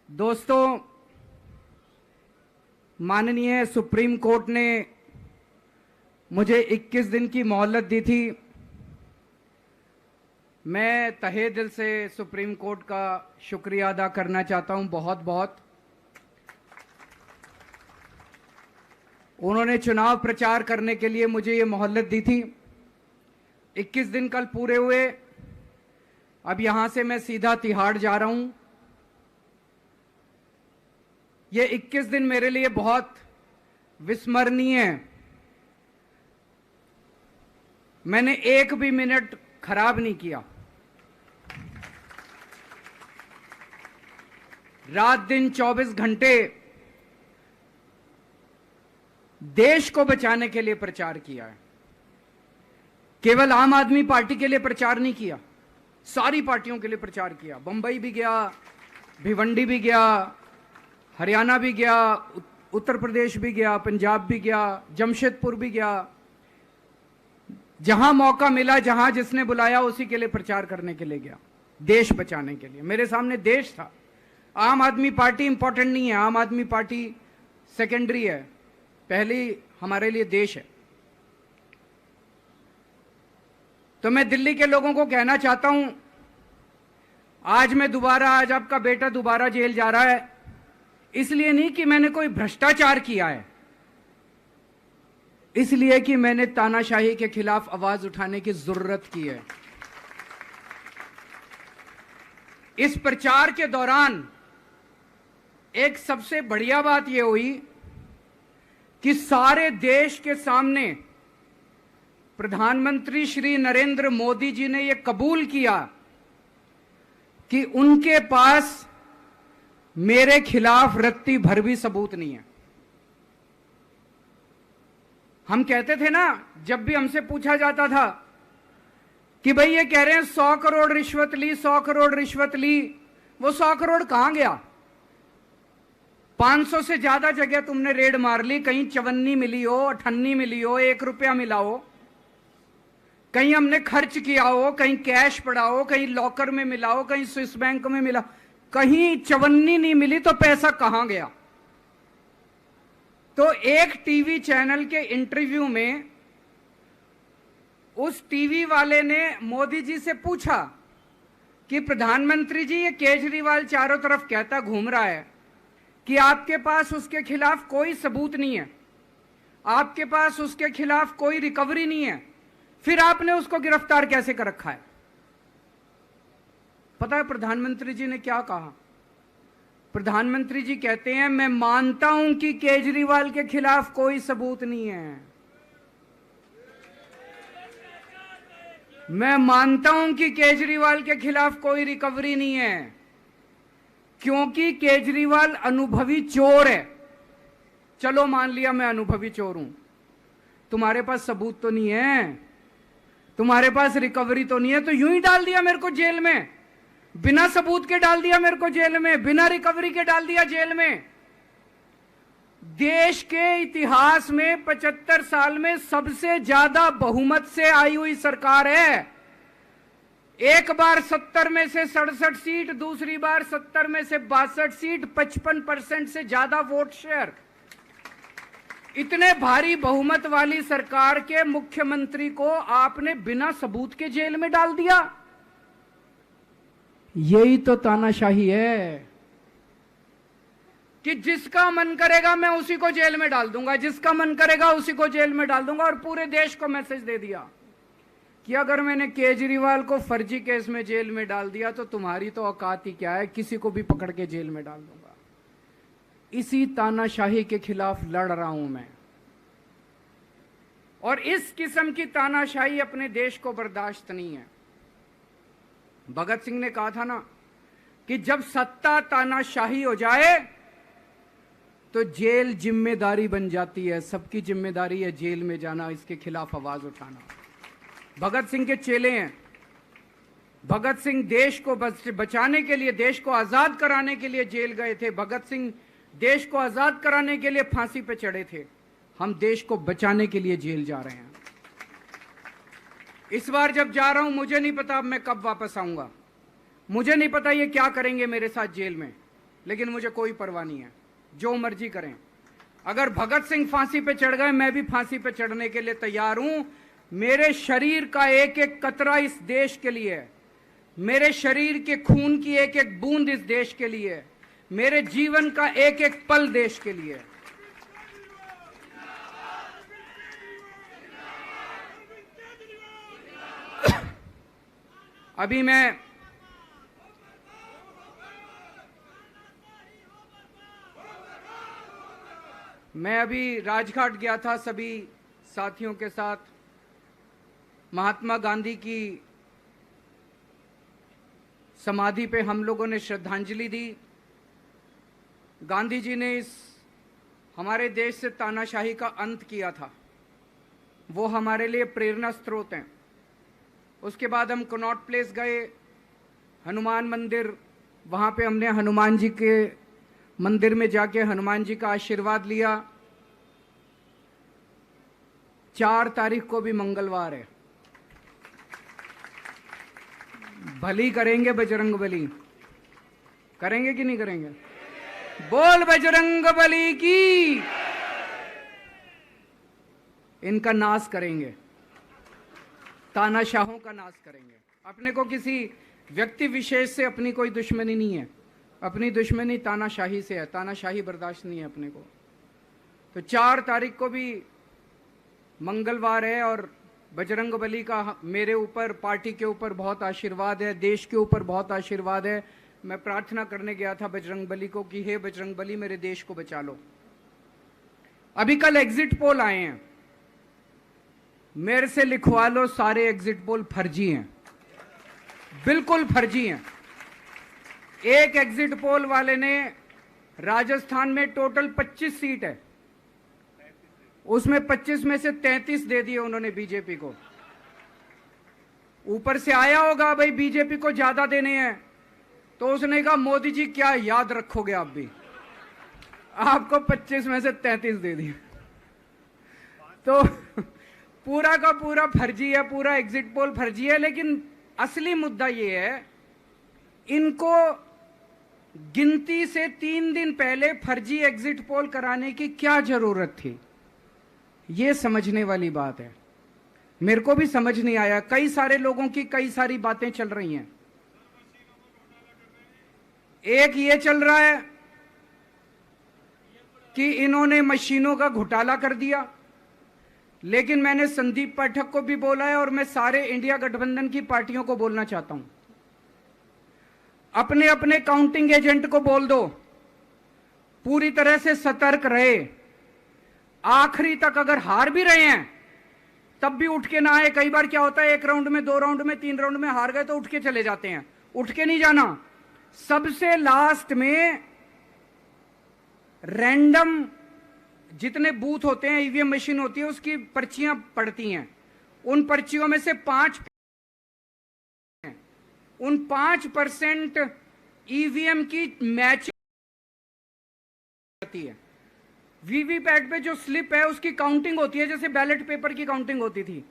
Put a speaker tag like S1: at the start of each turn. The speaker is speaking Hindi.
S1: दोस्तों, माननीय सुप्रीम कोर्ट ने मुझे 21 दिन की मोहलत दी थी। मैं तहे दिल से सुप्रीम कोर्ट का शुक्रिया अदा करना चाहता हूं, बहुत बहुत। उन्होंने चुनाव प्रचार करने के लिए मुझे ये मोहलत दी थी। 21 दिन कल पूरे हुए। अब यहां से मैं सीधा तिहाड़ जा रहा हूं। ये 21 दिन मेरे लिए बहुत विस्मरणीय है। मैंने एक भी मिनट खराब नहीं किया। रात दिन 24 घंटे देश को बचाने के लिए प्रचार किया है। केवल आम आदमी पार्टी के लिए प्रचार नहीं किया, सारी पार्टियों के लिए प्रचार किया। बंबई भी गया, भिवंडी भी गया, हरियाणा भी गया, उत्तर प्रदेश भी गया, पंजाब भी गया, जमशेदपुर भी गया। जहां मौका मिला, जहां जिसने बुलाया, उसी के लिए प्रचार करने के लिए गया, देश बचाने के लिए। मेरे सामने देश था। आम आदमी पार्टी इंपॉर्टेंट नहीं है, आम आदमी पार्टी सेकेंडरी है, पहली हमारे लिए देश है। तो मैं दिल्ली के लोगों को कहना चाहता हूं, आज आपका बेटा दोबारा जेल जा रहा है, इसलिए नहीं कि मैंने कोई भ्रष्टाचार किया है, इसलिए कि मैंने तानाशाही के खिलाफ आवाज उठाने की जरूरत की है। इस प्रचार के दौरान एक सबसे बढ़िया बात यह हुई कि सारे देश के सामने प्रधानमंत्री श्री नरेंद्र मोदी जी ने यह कबूल किया कि उनके पास मेरे खिलाफ रत्ती भर भी सबूत नहीं है। हम कहते थे ना, जब भी हमसे पूछा जाता था कि भाई ये कह रहे हैं 100 करोड़ रिश्वत ली, 100 करोड़ रिश्वत ली, वो 100 करोड़ कहां गया? 500 से ज्यादा जगह तुमने रेड मार ली, कहीं चवन्नी मिली हो, अठन्नी मिली हो, 1 रुपया मिला हो, कहीं हमने खर्च किया हो, कहीं कैश पड़ा हो, कहीं लॉकर में मिला हो, कहीं स्विस बैंक में मिला, कहीं चवन्नी नहीं मिली, तो पैसा कहां गया? तो एक टीवी चैनल के इंटरव्यू में उस टीवी वाले ने मोदी जी से पूछा कि प्रधानमंत्री जी, ये केजरीवाल चारों तरफ कहता घूम रहा है कि आपके पास उसके खिलाफ कोई सबूत नहीं है, आपके पास उसके खिलाफ कोई रिकवरी नहीं है, फिर आपने उसको गिरफ्तार कैसे कर रखा है? पता है प्रधानमंत्री जी ने क्या कहा? प्रधानमंत्री जी कहते हैं, मैं मानता हूं कि केजरीवाल के खिलाफ कोई सबूत नहीं है, मैं मानता हूं कि केजरीवाल के खिलाफ कोई रिकवरी नहीं है, क्योंकि केजरीवाल अनुभवी चोर है। चलो मान लिया मैं अनुभवी चोर हूं, तुम्हारे पास सबूत तो नहीं है, तुम्हारे पास रिकवरी तो नहीं है, तो यूं ही डाल दिया मेरे को जेल में, बिना सबूत के डाल दिया मेरे को जेल में, बिना रिकवरी के डाल दिया जेल में। देश के इतिहास में 75 साल में सबसे ज्यादा बहुमत से आई हुई सरकार है। एक बार 70 में से 67 सीट, दूसरी बार 70 में से 62 सीट, 55% से ज्यादा वोट शेयर। इतने भारी बहुमत वाली सरकार के मुख्यमंत्री को आपने बिना सबूत के जेल में डाल दिया। यही तो तानाशाही है कि जिसका मन करेगा मैं उसी को जेल में डाल दूंगा, जिसका मन करेगा उसी को जेल में डाल दूंगा। और पूरे देश को मैसेज दे दिया कि अगर मैंने केजरीवाल को फर्जी केस में जेल में डाल दिया तो तुम्हारी तो औकात ही क्या है, किसी को भी पकड़ के जेल में डाल दूंगा। इसी तानाशाही के खिलाफ लड़ रहा हूं मैं, और इस किस्म की तानाशाही अपने देश को बर्दाश्त नहीं है। भगत सिंह ने कहा था ना कि जब सत्ता तानाशाही हो जाए तो जेल जिम्मेदारी बन जाती है, सबकी जिम्मेदारी है जेल में जाना, इसके खिलाफ आवाज उठाना। भगत सिंह के चेले हैं। भगत सिंह देश को बचाने के लिए, देश को आजाद कराने के लिए जेल गए थे। भगत सिंह देश को आजाद कराने के लिए फांसी पे चढ़े थे। हम देश को बचाने के लिए जेल जा रहे हैं। इस बार जब जा रहा हूं, मुझे नहीं पता अब मैं कब वापस आऊंगा, मुझे नहीं पता ये क्या करेंगे मेरे साथ जेल में, लेकिन मुझे कोई परवाह नहीं है, जो मर्जी करें। अगर भगत सिंह फांसी पे चढ़ गए, मैं भी फांसी पे चढ़ने के लिए तैयार हूं। मेरे शरीर का एक एक कतरा इस देश के लिए है, मेरे शरीर के खून की एक एक बूंद इस देश के लिए है, मेरे जीवन का एक एक पल देश के लिए है। अभी मैं अभी राजघाट गया था सभी साथियों के साथ। महात्मा गांधी की समाधि पे हम लोगों ने श्रद्धांजलि दी। गांधी जी ने इस हमारे देश से तानाशाही का अंत किया था, वो हमारे लिए प्रेरणा स्रोत हैं। उसके बाद हम कनॉट प्लेस गए, हनुमान मंदिर, वहाँ पे हमने हनुमान जी के मंदिर में जाके हनुमान जी का आशीर्वाद लिया। 4 तारीख को भी मंगलवार है, भली करेंगे बजरंग बली, करेंगे कि नहीं करेंगे? बोल बजरंग बली की। इनका नाश करेंगे, तानाशाहों का नाश करेंगे। अपने को किसी व्यक्ति विशेष से अपनी कोई दुश्मनी नहीं है, अपनी दुश्मनी तानाशाही से है। तानाशाही बर्दाश्त नहीं है अपने को। तो 4 तारीख को भी मंगलवार है और बजरंग बली का मेरे ऊपर, पार्टी के ऊपर बहुत आशीर्वाद है, देश के ऊपर बहुत आशीर्वाद है। मैं प्रार्थना करने गया था बजरंग बली को कि हे बजरंग बली, मेरे देश को बचा लो। अभी कल एग्जिट पोल आए हैं, मेरे से लिखवा लो, सारे एग्जिट पोल फर्जी हैं, बिल्कुल फर्जी हैं। एक एग्जिट पोल वाले ने राजस्थान में टोटल 25 सीट है, उसमें 25 में से 33 दे दिए उन्होंने बीजेपी को। ऊपर से आया होगा भाई बीजेपी को ज्यादा देने हैं, तो उसने कहा मोदी जी क्या याद रखोगे आप भी, आपको 25 में से 33 दे दिए। तो पूरा का पूरा फर्जी है, पूरा एग्जिट पोल फर्जी है। लेकिन असली मुद्दा ये है, इनको गिनती से 3 दिन पहले फर्जी एग्जिट पोल कराने की क्या जरूरत थी, ये समझने वाली बात है। मेरे को भी समझ नहीं आया। कई सारे लोगों की कई सारी बातें चल रही हैं। एक ये चल रहा है कि इन्होंने मशीनों का घोटाला कर दिया, लेकिन मैंने संदीप पाठक को भी बोला है और मैं सारे इंडिया गठबंधन की पार्टियों को बोलना चाहता हूं, अपने अपने काउंटिंग एजेंट को बोल दो, पूरी तरह से सतर्क रहे। आखिरी तक अगर हार भी रहे हैं तब भी उठ के ना आए। कई बार क्या होता है, 1 राउंड में, 2 राउंड में, 3 राउंड में हार गए तो उठ के चले जाते हैं। उठ के नहीं जाना। सबसे लास्ट में रैंडम जितने बूथ होते हैं, ईवीएम मशीन होती है, उसकी पर्चियां पड़ती हैं। उन पर्चियों में से 5% ईवीएम की मैच होती है। वीवीपैट पे जो स्लिप है उसकी काउंटिंग होती है, जैसे बैलेट पेपर की काउंटिंग होती थी।